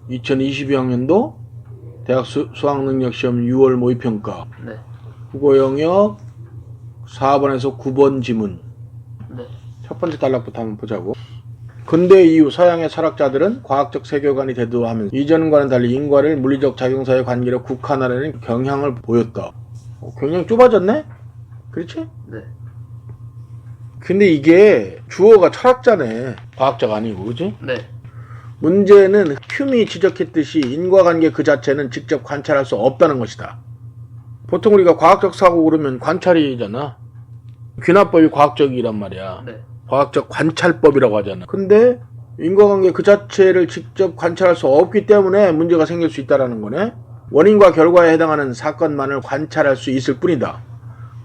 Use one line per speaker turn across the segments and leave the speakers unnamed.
2022학년도 대학 수학능력시험 6월 모의평가
네.
국어 영역 4번에서 9번 지문.
네.
첫 번째 단락부터 한번 보자고. 근대 이후 서양의 철학자들은 과학적 세계관이 대두하면서 이전과는 달리 인과를 물리적 작용사의 관계로 국한하려는 경향을 보였다. 굉장히 좁아졌네? 그렇지?
네.
근데 이게 주어가 철학자네. 과학자가 아니고, 그지?
네.
문제는 흄이 지적했듯이 인과관계 그 자체는 직접 관찰할 수 없다는 것이다. 보통 우리가 과학적 사고 그러면 관찰이잖아. 귀납법이 과학적이란 말이야.
네.
과학적 관찰법이라고 하잖아. 근데 인과관계 그 자체를 직접 관찰할 수 없기 때문에 문제가 생길 수 있다는 거네. 원인과 결과에 해당하는 사건만을 관찰할 수 있을 뿐이다.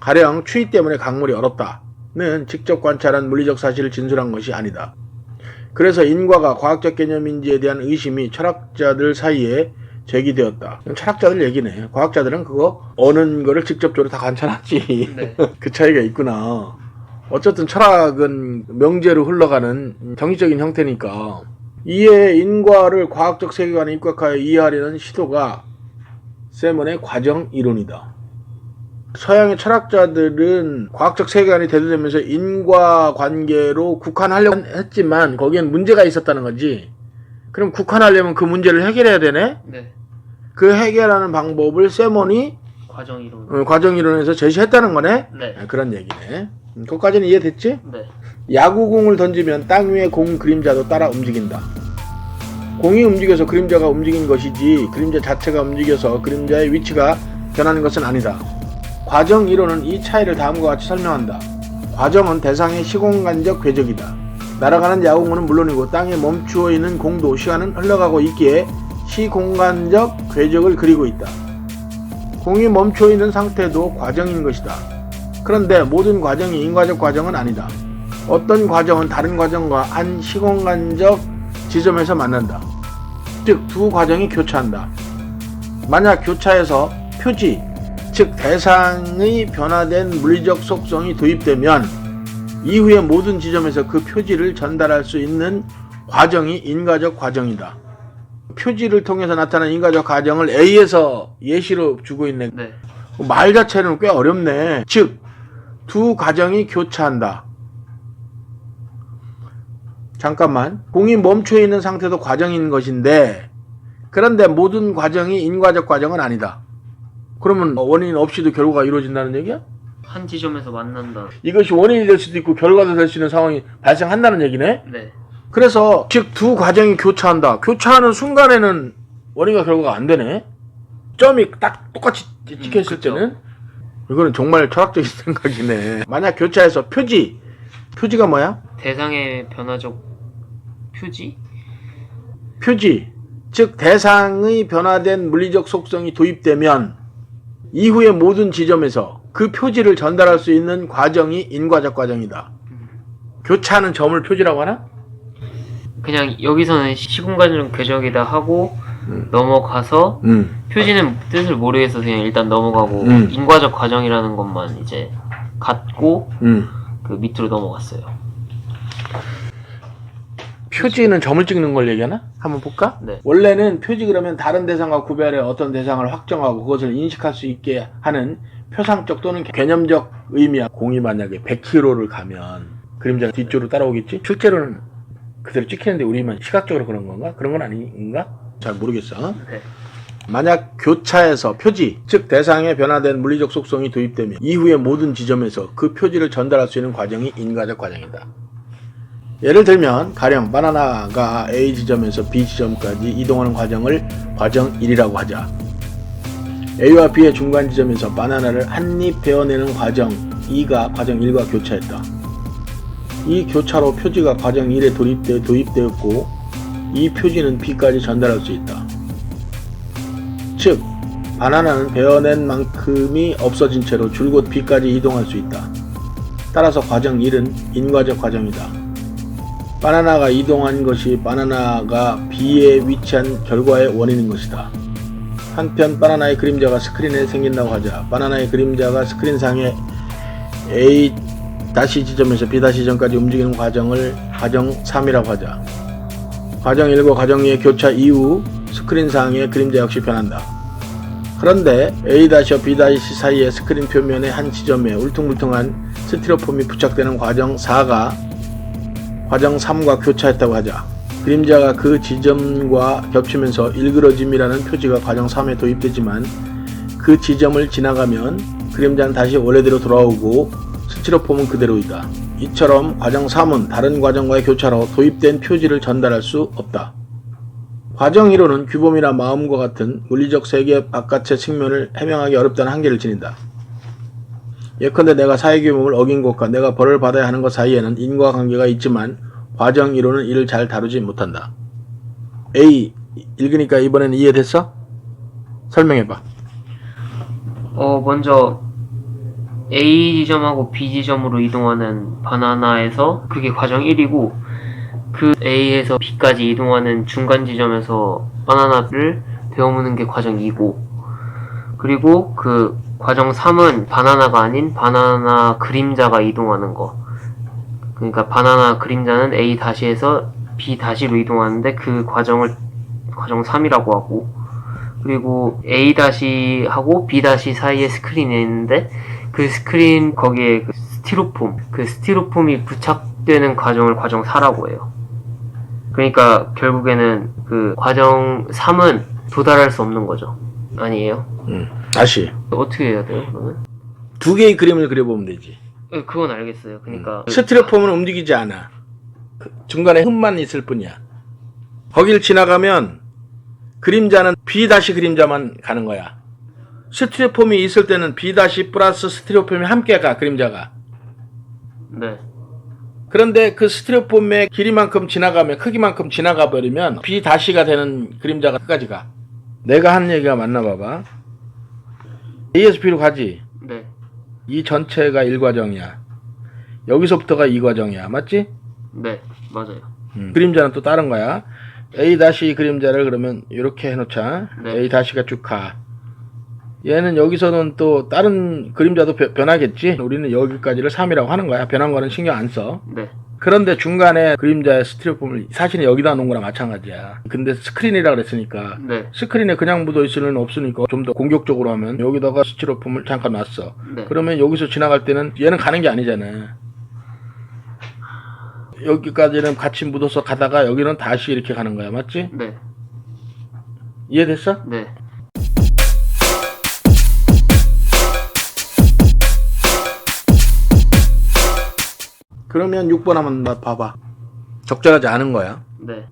가령 추위 때문에 강물이 얼었다는 직접 관찰한 물리적 사실을 진술한 것이 아니다. 그래서 인과가 과학적 개념인지에 대한 의심이 철학자들 사이에 제기되었다. 철학자들 얘기네. 과학자들은 그거 어는 거를 직접적으로 다 관찰하지.
네.
그 차이가 있구나. 어쨌든 철학은 명제로 흘러가는 정의적인 형태니까 이에 인과를 과학적 세계관에 입각하여 이해하려는 시도가 세먼의 과정 이론이다. 서양의 철학자들은 과학적 세계관이 대두되면서 인과관계로 국한하려고 했지만 거기엔 문제가 있었다는 거지. 그럼 국한하려면 그 문제를 해결해야 되네?
네.
그 해결하는 방법을 세먼이
과정 이론.
과정 이론에서 제시했다는 거네?
네.
그런 얘기네. 그것까지는 이해됐지?
네.
야구공을 던지면 땅 위의 공 그림자도 따라 움직인다. 공이 움직여서 그림자가 움직인 것이지 그림자 자체가 움직여서 그림자의 위치가 변하는 것은 아니다. 과정 이론은 이 차이를 다음과 같이 설명한다. 과정은 대상의 시공간적 궤적이다. 날아가는 야구공은 물론이고 땅에 멈추어 있는 공도 시간은 흘러가고 있기에 시공간적 궤적을 그리고 있다. 공이 멈추어 있는 상태도 과정인 것이다. 그런데 모든 과정이 인과적 과정은 아니다. 어떤 과정은 다른 과정과 한 시공간적 지점에서 만난다. 즉 두 과정이 교차한다. 만약 교차해서 표지, 즉 대상의 변화된 물리적 속성이 도입되면 이후의 모든 지점에서 그 표지를 전달할 수 있는 과정이 인과적 과정이다. 표지를 통해서 나타나는 인과적 과정을 A에서 예시로 주고 있네.
네.
말 자체는 꽤 어렵네. 즉 두 과정이 교차한다. 잠깐만. 공이 멈춰 있는 상태도 과정인 것인데 그런데 모든 과정이 인과적 과정은 아니다. 그러면 원인 없이도 결과가 이루어진다는 얘기야?
한 지점에서 만난다.
이것이 원인이 될 수도 있고 결과도 될 수 있는 상황이 발생한다는 얘기네?
네.
그래서 즉 두 과정이 교차한다. 교차하는 순간에는 원인과 결과가 안 되네? 점이 딱 똑같이 찍혔을 때는? 이거는 정말 철학적인 생각이네. 만약 교차해서 표지가 뭐야?
대상의 변화적 표지?
표지, 즉 대상의 변화된 물리적 속성이 도입되면 이후의 모든 지점에서 그 표지를 전달할 수 있는 과정이 인과적 과정이다. 교차하는 점을 표지라고 하나?
그냥 여기서는 시공간적 궤적이다 하고 넘어가서 표지는 뜻을 모르겠어 그냥 일단 넘어가고 인과적 과정이라는 것만 이제 갖고 그 밑으로 넘어갔어요.
표지는 점을 찍는 걸 얘기하나? 한번 볼까?
네.
원래는 표지 그러면 다른 대상과 구별해 어떤 대상을 확정하고 그것을 인식할 수 있게 하는 표상적 또는 개념적 의미야. 공이 만약에 100km를 가면 그림자가 뒤쪽으로 따라오겠지? 실제로는 그대로 찍히는데 우리만 시각적으로 그런 건가? 그런 건 아닌가? 잘 모르겠어.
네.
만약 교차해서 표지, 즉 대상의 변화된 물리적 속성이 도입되면 이후의 모든 지점에서 그 표지를 전달할 수 있는 과정이 인과적 과정이다. 예를 들면 가령 바나나가 A 지점에서 B 지점까지 이동하는 과정을 과정 1이라고 하자. A와 B의 중간 지점에서 바나나를 한 입 베어내는 과정 2가 과정 1과 교차했다. 이 교차로 표지가 과정 1에 도입되었고 이 표지는 B까지 전달할 수 있다. 즉 바나나는 베어낸 만큼이 없어진 채로 줄곧 B까지 이동할 수 있다. 따라서 과정 1은 인과적 과정이다. 바나나가 이동한 것이 바나나가 B에 위치한 결과의 원인인 것이다. 한편 바나나의 그림자가 스크린에 생긴다고 하자. 바나나의 그림자가 스크린상에 A 지점에서 B 지점까지 움직이는 과정을 과정 3이라고 하자. 과정 1과 과정 2의 교차 이후 스크린상의 그림자 역시 변한다. 그런데 A-와 B- 사이의 스크린 표면의 한 지점에 울퉁불퉁한 스티로폼이 부착되는 과정 4가 과정 3과 교차했다고 하자 그림자가 그 지점과 겹치면서 일그러짐이라는 표지가 과정 3에 도입되지만 그 지점을 지나가면 그림자는 다시 원래대로 돌아오고 스티로폼은 그대로이다. 이처럼 과정 3은 다른 과정과의 교차로 도입된 표지를 전달할 수 없다. 과정 1호는 규범이나 마음과 같은 물리적 세계 바깥의 측면을 해명하기 어렵다는 한계를 지닌다. 예컨대 내가 사회규범을 어긴 것과 내가 벌을 받아야 하는 것 사이에는 인과관계가 있지만 과정 1호는 이를 잘 다루지 못한다. A, 읽으니까 이번에는 이해됐어? 설명해봐.
먼저 A 지점하고 B 지점으로 이동하는 바나나에서 그게 과정 1이고 그 A에서 B까지 이동하는 중간 지점에서 바나나를 베어무는 게 과정 2고 그리고 그 과정 3은 바나나가 아닌 바나나 그림자가 이동하는 거. 그러니까 바나나 그림자는 A-에서 B-로 이동하는데 그 과정을 과정 3이라고 하고 그리고 A-하고 B- 사이에 스크린이 있는데 그 스크린 거기에 그 스티로폼이 부착되는 과정을 과정 4라고 해요. 그러니까 결국에는 그 과정 3은 도달할 수 없는 거죠. 아니에요?
다시.
어떻게 해야 돼요, 그러면?
두 개의 그림을 그려보면 되지.
그건 알겠어요. 그러니까
스티로폼은 움직이지 않아. 중간에 흠만 있을 뿐이야. 거길 지나가면 그림자는 B- 그림자만 가는 거야. 스티로폼이 있을 때는 B- 플러스 스티로폼이 함께 가, 그림자가.
네.
그런데 그 스티로폼의 길이만큼 지나가면, 크기만큼 지나가 버리면 B-가 되는 그림자가 끝까지 가. 내가 한 얘기가 맞나 봐봐. A에서 B로 가지.
네.
이 전체가 1과정이야. 여기서부터가 2과정이야. 맞지?
네. 맞아요.
그림자는 또 다른 거야. A- 그림자를 그러면 이렇게 해놓자.
네.
A-가 쭉 가. 얘는 여기서는 또 다른 그림자도 변하겠지. 우리는 여기까지를 3이라고 하는 거야. 변한 거는 신경 안 써.
네.
그런데 중간에 그림자의 스티로폼을 사실은 여기다 놓은 거랑 마찬가지야. 근데 스크린이라 그랬으니까
네.
스크린에 그냥 묻어 있을 수는 없으니까 좀 더 공격적으로 하면 여기다가 스티로폼을 잠깐 놨어.
네.
그러면 여기서 지나갈 때는 얘는 가는 게 아니잖아. 여기까지는 같이 묻어서 가다가 여기는 다시 이렇게 가는 거야. 맞지?
네.
이해됐어?
네.
그러면 6번 한번 봐봐. 적절하지 않은 거야.
네.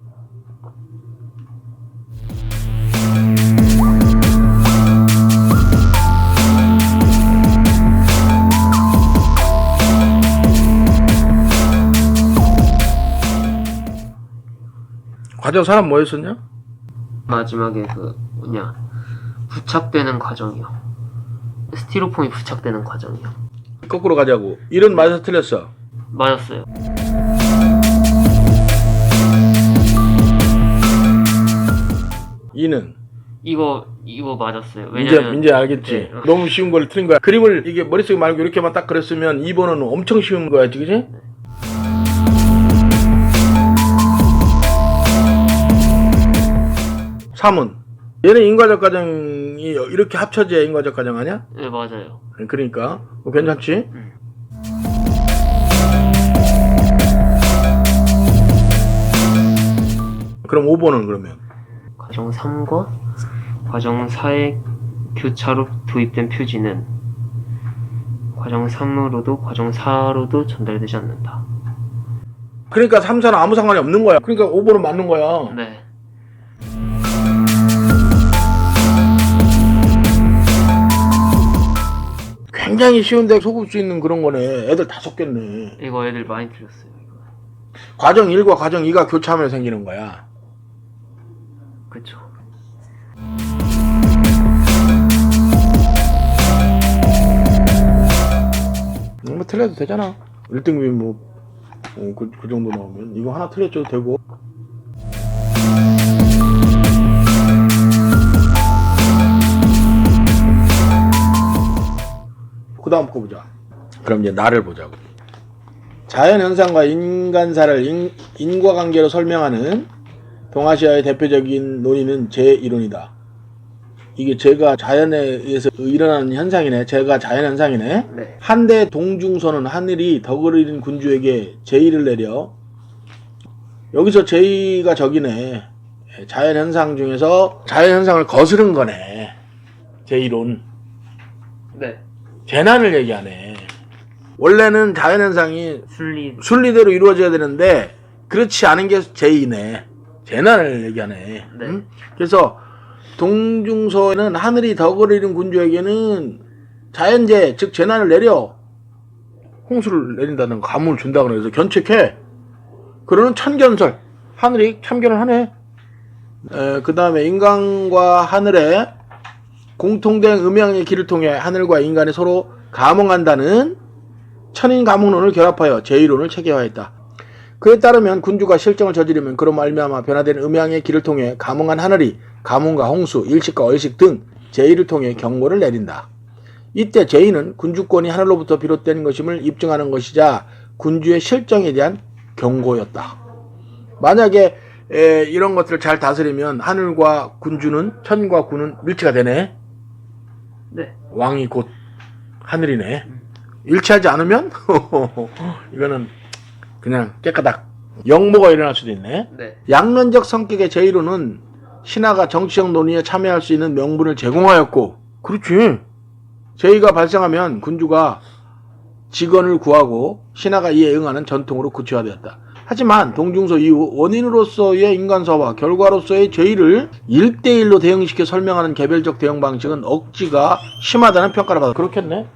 과정 사람 뭐였었냐?
마지막에 그 뭐냐 부착되는 과정이요. 스티로폼이 부착되는 과정이요.
거꾸로 가자고. 이런 맞아서 틀렸어.
맞았어요.
이는
이거 맞았어요. 왜냐면
이제 알겠지.
네.
너무 쉬운 걸 틀린 거야. 그림을 이게 머릿속에 말고 이렇게만 딱 그렸으면 2번은 엄청 쉬운 거야지, 그지? 삼은 얘는 인과적 과정이 이렇게 합쳐져야 인과적 과정 아니야?
네, 맞아요.
그러니까 괜찮지? 그럼 5번은 그러면
과정 3과 과정 4의 교차로 도입된 표지는 과정 3으로도 과정 4로도 전달되지 않는다.
그러니까 3, 4는 아무 상관이 없는 거야. 그러니까 5번은 맞는 거야.
네.
굉장히 쉬운데 속을 수 있는 그런 거네. 애들 다 속겠네.
이거 애들 많이 틀렸어요. 이거.
과정 1과 과정 2가 교차하면 생기는 거야.
그쵸.
뭐 틀려도 되잖아. 1등급이 뭐 그 정도 나오면 이거 하나 틀려줘도 되고. 그 다음 거 보자. 그럼 이제 나를 보자고. 자연현상과 인간사를 인과관계로 설명하는 동아시아의 대표적인 논의는 재이론이다. 이게 재가 자연에 의해서 일어나는 현상이네. 재가 자연현상이네.
네.
한데 동중서는 하늘이 덕을 잃은 군주에게 제의를 내려. 여기서 제의가 적이네. 자연현상 중에서 자연현상을 거스른 거네. 제이론.
네.
재난을 얘기하네. 원래는 자연현상이
순리대로
이루어져야 되는데 그렇지 않은 게 제의네. 재난을 얘기하네.
네.
응? 그래서 동중서에는 하늘이 덕을 잃은 군주에게는 자연재해, 즉 재난을 내려 홍수를 내린다는 가문을 준다고 해서 견책해. 그러는 천견설. 하늘이 참견을 하네. 그 다음에 인간과 하늘의 공통된 음양의 길을 통해 하늘과 인간이 서로 감응한다는 천인감응론을 결합하여 제이론을 체계화했다. 그에 따르면 군주가 실정을 저지르면 그로 말미암아 변화된 음양의 길을 통해 감응한 하늘이 가뭄과 홍수, 일식과 얼식 등 제의를 통해 경고를 내린다. 이때 제의는 군주권이 하늘로부터 비롯된 것임을 입증하는 것이자 군주의 실정에 대한 경고였다. 만약에 이런 것들을 잘 다스리면 하늘과 군주는, 천과 군은 일치가 되네.
네.
왕이 곧 하늘이네. 일치하지 않으면 이거는 그냥 깨까닥 역모가 일어날 수도 있네.
네.
양면적 성격의 제의론은 신하가 정치적 논의에 참여할 수 있는 명분을 제공하였고, 그렇지. 제의가 발생하면 군주가 직언을 구하고 신하가 이에 응하는 전통으로 구체화되었다. 하지만 동중서 이후 원인으로서의 인간사와 결과로서의 제의를 1대1로 대응시켜 설명하는 개별적 대응 방식은 억지가 심하다는 평가를 받아. 그렇겠네.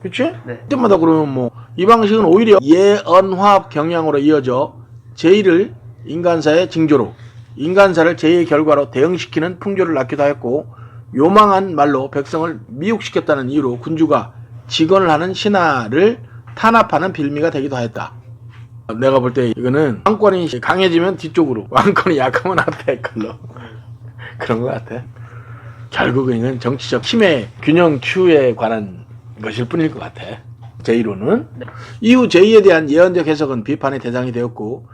그치?
네.
그때마다 그러면 이 방식은 오히려 예언화합 경향으로 이어져 제의를 인간사의 징조로, 인간사를 제의의 결과로 대응시키는 풍조를 낳기도 했고, 요망한 말로 백성을 미혹시켰다는 이유로 군주가 직언을 하는 신하를 탄압하는 빌미가 되기도 하였다. 내가 볼 때 이거는 왕권이 강해지면 뒤쪽으로, 왕권이 약하면 앞에 걸로 그런 것 같아. 결국은 이건 정치적 힘의 균형 추에 관한 것일 뿐일 것 같아. 제의론은.
네.
이후 제의에 대한 예언적 해석은 비판의 대상이 되었고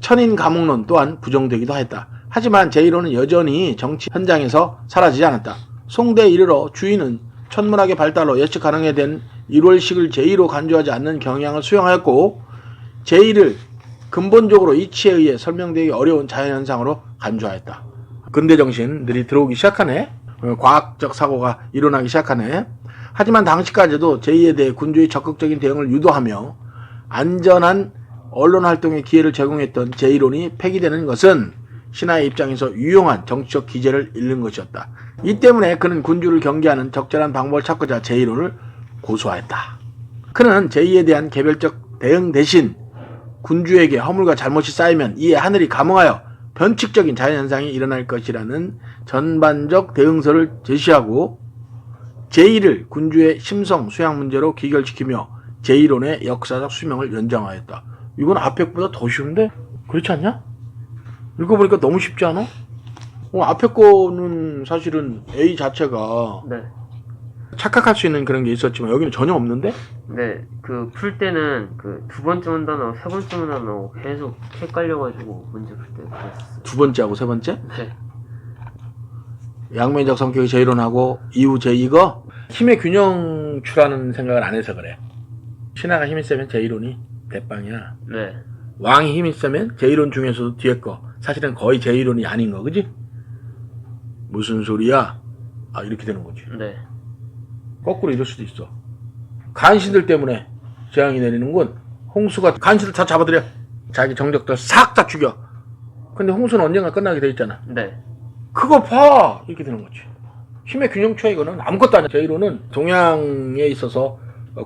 천인 감응론 또한 부정되기도 했다. 하지만 제의론은 여전히 정치 현장에서 사라지지 않았다. 송대에 이르러 주인은 천문학의 발달로 예측 가능해 된 1월식을 제의로 간주하지 않는 경향을 수용하였고, 제의를 근본적으로 이치에 의해 설명되기 어려운 자연현상으로 간주하였다. 근대 정신들이 들어오기 시작하네. 과학적 사고가 일어나기 시작하네. 하지만 당시까지도 제의에 대해 군주의 적극적인 대응을 유도하며 안전한 언론 활동의 기회를 제공했던 제의론이 폐기되는 것은 신하의 입장에서 유용한 정치적 기제를 잃는 것이었다. 이 때문에 그는 군주를 경계하는 적절한 방법을 찾고자 제의론을 고수하였다. 그는 제의에 대한 개별적 대응 대신 군주에게 허물과 잘못이 쌓이면 이에 하늘이 감응하여 변칙적인 자연현상이 일어날 것이라는 전반적 대응서를 제시하고 제의를 군주의 심성 수양 문제로 귀결시키며 제의론의 역사적 수명을 연장하였다. 이건 앞에 거보다 더 쉬운데? 그렇지 않냐? 읽어보니까 너무 쉽지 않아? 앞에 거는 사실은 A 자체가
네.
착각할 수 있는 그런 게 있었지만 여기는 전혀 없는데?
네. 그 풀 때는 그 두 번째 문단어, 세 번째 문단어 계속 헷갈려가지고 문제 풀 때 그랬었어요.
두 번째하고 세 번째?
네.
양면적 성격의 제의론하고 이후 제의가 힘의 균형추라는 생각을 안 해서 그래. 신하가 힘이 세면 제의론이 대빵이야.
네.
왕이 힘이 세면 제의론 중에서도 뒤에 거 사실은 거의 제의론이 아닌 거, 그지? 무슨 소리야? 이렇게 되는 거지.
네.
거꾸로 이럴 수도 있어. 간신들 때문에 재앙이 내리는군. 홍수가 간신들 다 잡아들여. 자기 정적들 싹 다 죽여. 근데 홍수는 언젠가 끝나게 돼 있잖아.
네.
그거 봐! 이렇게 되는 거지. 힘의 균형추야 이거는 아무것도 아니야. 제의론은 동양에 있어서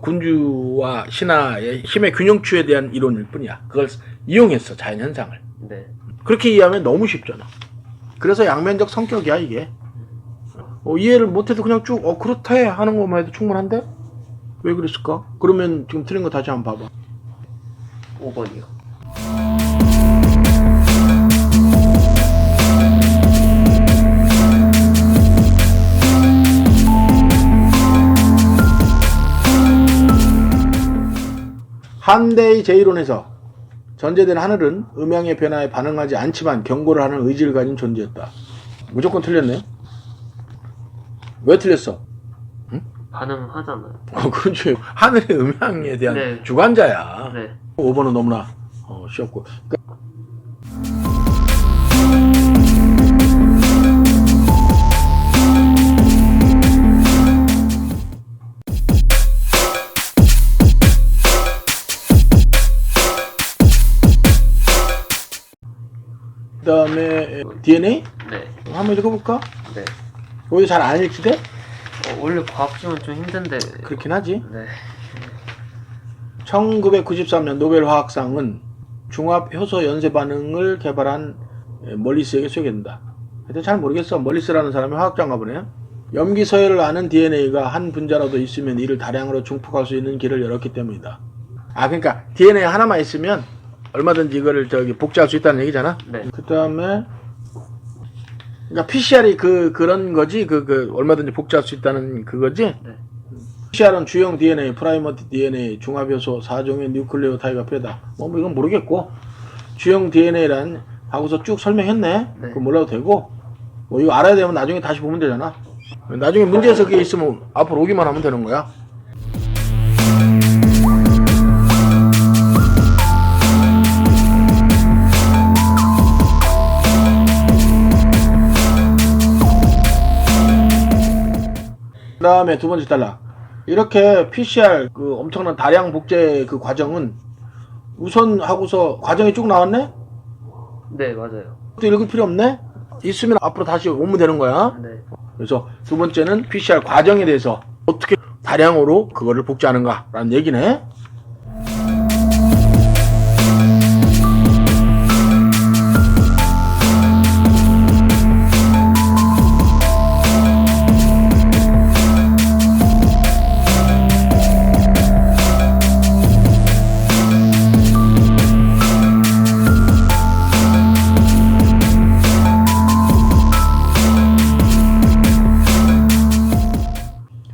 군주와 신하의 힘의 균형추에 대한 이론일 뿐이야. 그걸 이용했어, 자연현상을.
네.
그렇게 이해하면 너무 쉽잖아. 그래서 양면적 성격이야 이게. 이해를 못해도 그냥 쭉 그렇다 해 하는 것만 해도 충분한데? 왜 그랬을까? 그러면 지금 틀린 거 다시 한번 봐봐.
5번이요.
한대의 제의론에서 전제된 하늘은 음양의 변화에 반응하지 않지만 경고를 하는 의지를 가진 존재였다. 무조건 틀렸네. 왜 틀렸어?
반응하잖아요.
그렇지. 하늘의 음양에 대한
네.
주관자야.
네.
5번은 너무나 쉬웠고. 그 다음에 DNA?
네.
한번 읽어볼까?
네.
여기 잘 안 읽히대?
원래 과학지문 좀 힘든데.
그렇긴 하지.
네.
1993년 노벨 화학상은 중합 효소 연쇄 반응을 개발한 멀리스에게 수여된다. 하여튼 잘 모르겠어. 멀리스라는 사람이 화학자인가 보네. 염기 서열을 아는 DNA가 한 분자라도 있으면 이를 다량으로 중폭할 수 있는 길을 열었기 때문이다. 아, 그러니까 DNA 하나만 있으면 얼마든지 이거를 복제할 수 있다는 얘기잖아.
네.
그 다음에 그러니까 PCR이 그런 거지. 얼마든지 복제할 수 있다는 그거지.
네.
PCR은 주형 DNA, 프라이머 DNA, 중합효소, 4종의 뉴클레오타이드가 뭐 이건 모르겠고, 주형 DNA란 하고서 쭉 설명했네.
네.
그거 몰라도 되고, 뭐 이거 알아야 되면 나중에 다시 보면 되잖아. 나중에 문제에서 그게 있으면 앞으로 오기만 하면 되는 거야. 그 다음에 두 번째 단락. 이렇게 PCR 엄청난 다량 복제 과정은 우선 하고서 과정이 쭉 나왔네?
네, 맞아요.
또 읽을 필요 없네? 있으면 앞으로 다시 오면 되는 거야.
네.
그래서 두 번째는 PCR 과정에 대해서 어떻게 다량으로 그거를 복제하는가 라는 얘기네.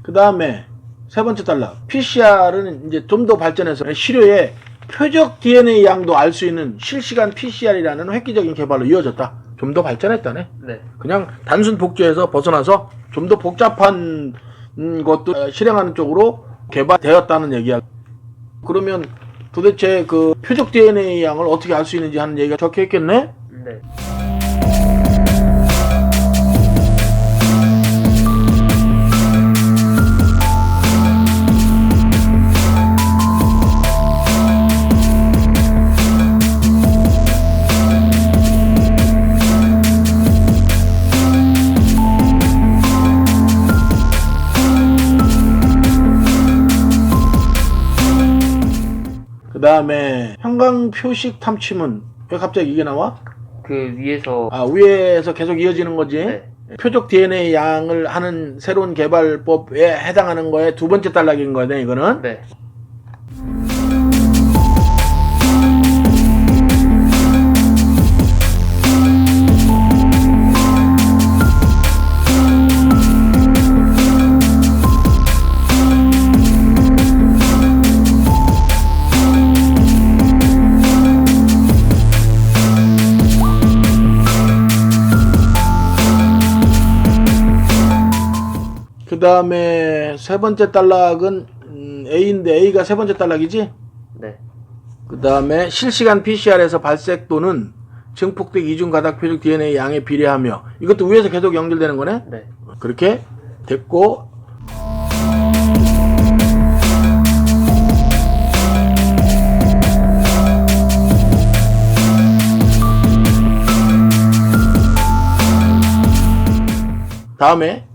그 다음에 세 번째 단락. PCR은 이제 좀 더 발전해서 시료의 표적 DNA 양도 알 수 있는 실시간 PCR이라는 획기적인 개발로 이어졌다. 좀 더 발전했다네.
네.
그냥 단순 복제에서 벗어나서 좀 더 복잡한 것도 실행하는 쪽으로 개발되었다는 얘기야. 그러면 도대체 그 표적 DNA 양을 어떻게 알 수 있는지 하는 얘기가 적혀 있겠네?
네.
그 다음에 형광표식 탐침은 왜 갑자기 이게 나와?
그 위에서.
아, 위에서 계속 이어지는 거지.
네.
표적 DNA 양을 하는 새로운 개발법에 해당하는 거에 두 번째 단락인 거네, 이거는.
네.
그 다음에 세 번째 단락은 A인데 A가 세 번째 단락이지?
네.
그 다음에 실시간 PCR에서 발색 또는 증폭된 이중 가닥 표적 DNA 양에 비례하며, 이것도 위에서 계속 연결되는 거네?
네.
그렇게 됐고, 다음에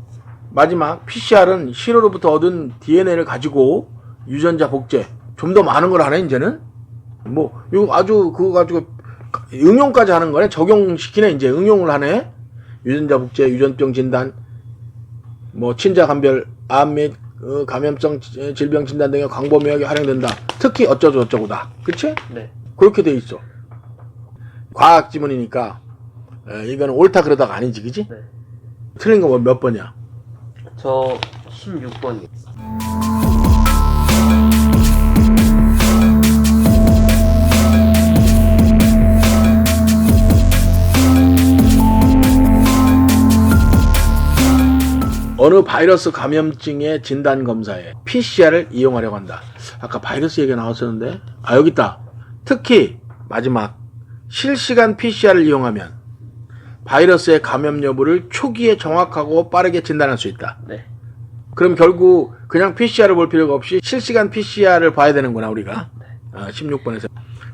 마지막 PCR은 시료로부터 얻은 DNA를 가지고 유전자 복제, 좀 더 많은 걸 하네 이제는. 뭐 이거 아주 그거 가지고 응용까지 하는 거네. 적용시키네. 이제 응용을 하네. 유전자 복제, 유전병 진단, 뭐 친자 감별, 암 및 감염성 질병 진단 등의 광범위하게 활용된다. 특히 어쩌고 저쩌고다. 그치?
네.
그렇게 돼 있어. 과학 지문이니까 이거는 옳다 그러다가 아니지, 그지?
네.
틀린 거 몇 번이야?
저 16번이요.
어느 바이러스 감염증의 진단 검사에 PCR을 이용하려고 한다. 아까 바이러스 얘기가 나왔었는데, 여기 있다. 특히 마지막 실시간 PCR을 이용하면 바이러스의 감염 여부를 초기에 정확하고 빠르게 진단할 수 있다.
네.
그럼 결국 그냥 PCR을 볼 필요가 없이 실시간 PCR을 봐야 되는구나, 우리가. 16번에서.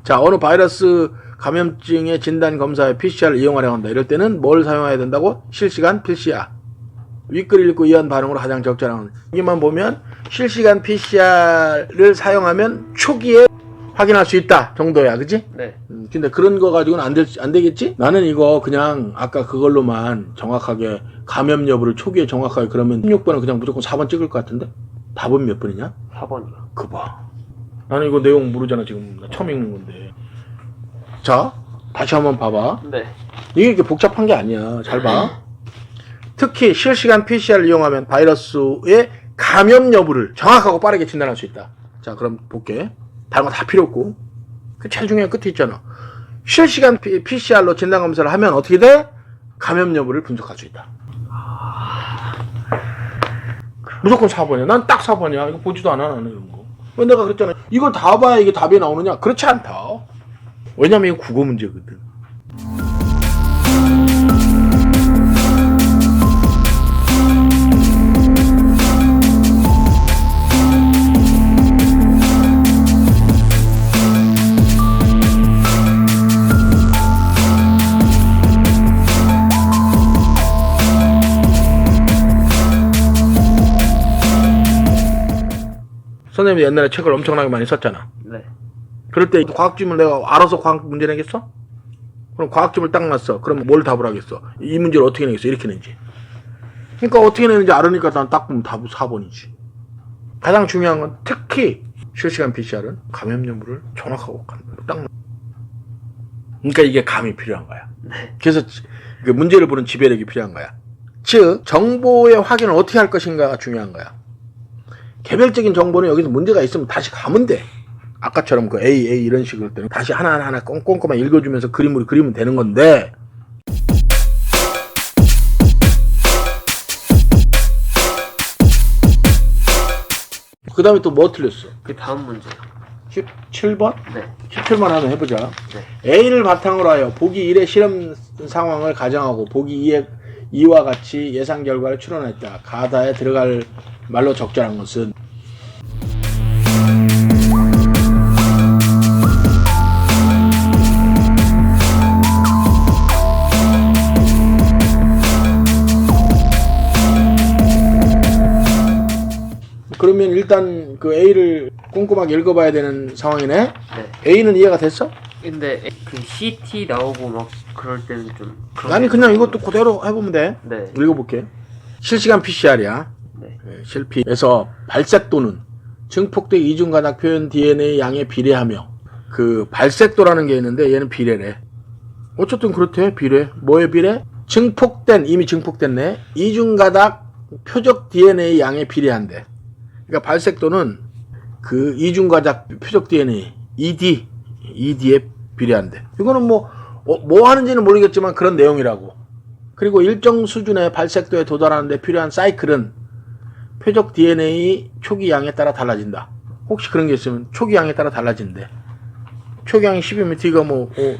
자, 어느 바이러스 감염증의 진단 검사에 PCR을 이용하려고 한다. 이럴 때는 뭘 사용해야 된다고? 실시간 PCR. 윗글 읽고 이한 반응으로 가장 적절한. 여기만 보면 실시간 PCR을 사용하면 초기에 확인할 수 있다 정도야, 그치?
네.
근데 그런 거 가지고는 안 되겠지? 나는 이거 그냥 아까 그걸로만 정확하게 감염 여부를 초기에 정확하게 그러면 16번은 그냥 무조건 4번 찍을 것 같은데? 답은 몇 번이냐?
4번이요.
그 봐. 나는 이거 내용 모르잖아, 지금. 나 처음 읽는 건데. 자, 다시 한번 봐봐.
네.
이게 이렇게 복잡한 게 아니야. 잘 봐. 특히 실시간 PCR을 이용하면 바이러스의 감염 여부를 정확하고 빠르게 진단할 수 있다. 자, 그럼 볼게. 다른 거 다 필요 없고. 그 제일 중요한 끝에 있잖아. 실시간 PCR로 진단 검사를 하면 어떻게 돼? 감염 여부를 분석할 수 있다. 무조건 4번이야. 난 딱 4번이야. 이거 보지도 않아, 나는 이런 거. 왜 내가 그랬잖아. 이걸 다 봐야 이게 답이 나오느냐? 그렇지 않다. 왜냐면 이거 국어 문제거든. 선생님이 옛날에 책을 엄청나게 많이 썼잖아.
네.
그럴 때 과학지문 내가 알아서 과학 문제 내겠어? 그럼 과학지문을 딱 놨어. 그럼 뭘 답을 하겠어? 이 문제를 어떻게 내겠어? 이렇게 내지. 그러니까 어떻게 내는지 알으니까 난 딱 보면 답은 4번이지. 가장 중요한 건 특히 실시간 PCR은 감염 여부를 정확하고 딱. 그러니까 이게 감이 필요한 거야.
네.
그래서 그 문제를 보는 지배력이 필요한 거야. 즉 정보의 확인을 어떻게 할 것인가가 중요한 거야. 개별적인 정보는 여기서 문제가 있으면 다시 가면 돼. 아까처럼 그 A 이런 식으로 때는 다시 하나하나 꼼꼼하게 읽어주면서 그림으로 그리면 되는 건데, 그 다음에 또 뭐 틀렸어?
그 다음 문제요.
17번?
네.
17번 한번 해보자.
네.
A를 바탕으로 하여 보기 1의 실험 상황을 가정하고 보기 2와 같이 예상 결과를 추론했다. 가다에 들어갈 말로 적절한 것은. 그러면 일단 그 A를 꼼꼼하게 읽어봐야 되는 상황이네.
네.
A는 이해가 됐어?
근데 그 CT 나오고 막 그럴 때는 좀
아니 그냥 이것도 그대로 해보면 돼.
네.
읽어볼게. 실시간 PCR이야.
네.
실피에서 발색도는 증폭대 이중가닥 표현 DNA 양에 비례하며, 그 발색도라는 게 있는데 얘는 비례래. 어쨌든 그렇대. 비례. 뭐에 비례? 증폭된, 이미 증폭됐네, 이중가닥 표적 DNA 양에 비례한대. 그러니까 발색도는 그 이중가닥 표적 DNA ED에 비례한대. 이거는 뭐 하는지는 모르겠지만 그런 내용이라고. 그리고 일정 수준의 발색도에 도달하는데 필요한 사이클은 표적 DNA 초기 양에 따라 달라진다. 혹시 그런 게 있으면 초기 양에 따라 달라진대. 초기 양이 10이면 D가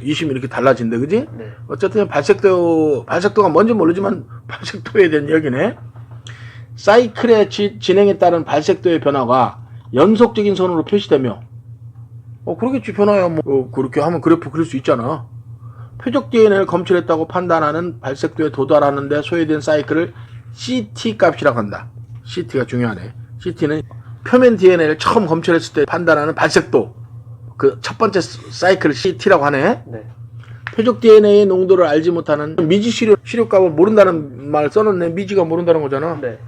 20 이렇게 달라진대, 그지?
네.
어쨌든 발색도가 뭔지 모르지만 발색도에 대한 이야기네. 사이클의 진행에 따른 발색도의 변화가 연속적인 선으로 표시되며, 그러겠지. 변화야. 그렇게 하면 그래프 그릴 수 있잖아. 표적 DNA를 검출했다고 판단하는 발색도에 도달하는데 소요된 사이클을 CT 값이라고 한다. CT가 중요하네. CT는 표면 DNA를 처음 검출했을 때 판단하는 발색도, 그 첫 번째 사이클을 CT라고 하네.
네.
표적 DNA의 농도를 알지 못하는 미지 시료값을 모른다는 말 써놨네. 미지가 모른다는 거잖아.
네.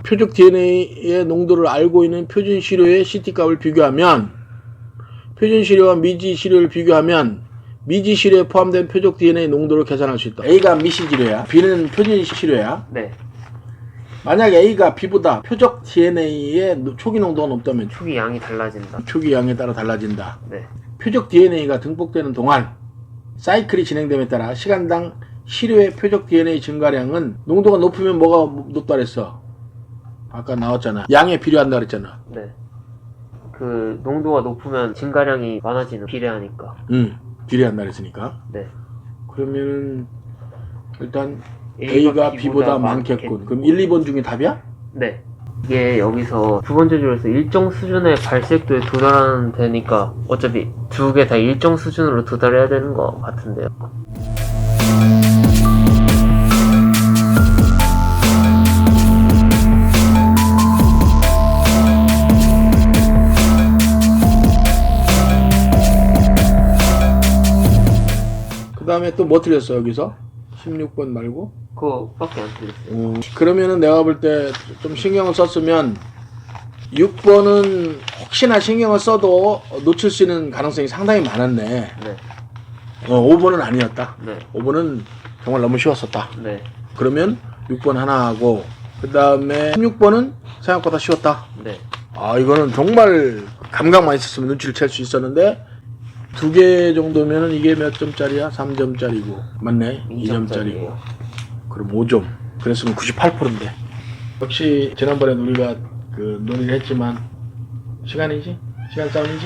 표적 DNA의 농도를 알고 있는 표준 시료의 CT값을 비교하면, 표준 시료와 미지 시료를 비교하면 미지 시료에 포함된 표적 DNA 농도를 계산할 수 있다. A가 미시 시료야, B는 표준 시료야.
네.
만약 A가 B보다 표적 DNA의 초기 농도가 높다면
초기 양이 달라진다.
초기 양에 따라 달라진다.
네.
표적 DNA가 등폭되는 동안 사이클이 진행됨에 따라 시간당 시료의 표적 DNA 증가량은, 농도가 높으면 뭐가 높다 그랬어? 아까 나왔잖아. 양에 비례한다 그랬잖아.
네. 그 농도가 높으면 증가량이 많아지는 비례하니까.
비례한다 그랬으니까.
네.
그러면은 일단 A가 B보다 많겠군. 그럼 1, 2번 중에 답이야?
네. 이게 여기서 두 번째 줄에서 일정 수준의 발색도에 도달하는 데니까 어차피 두 개 다 일정 수준으로 도달해야 되는 것 같은데요.
그 다음에 또 뭐 틀렸어 여기서? 16번 말고?
그거밖에 안 틀렸어요.
그러면은 내가 볼 때 좀 신경을 썼으면 6번은 혹시나 신경을 써도 놓칠 수 있는 가능성이 상당히 많았네.
네.
5번은 아니었다.
네.
5번은 정말 너무 쉬웠었다.
네.
그러면 6번 하나 하고 그 다음에 16번은 생각보다 쉬웠다.
네.
아 이거는 정말 감각만 있었으면 눈치를 챌 수 있었는데 두 개 정도면은 이게 몇 점짜리야? 3점짜리고 맞네? 2점짜리고 그럼 5점 그랬으면 98%인데 역시 지난번에 우리가 그 논의를 했지만 시간이지? 시간 싸움이지?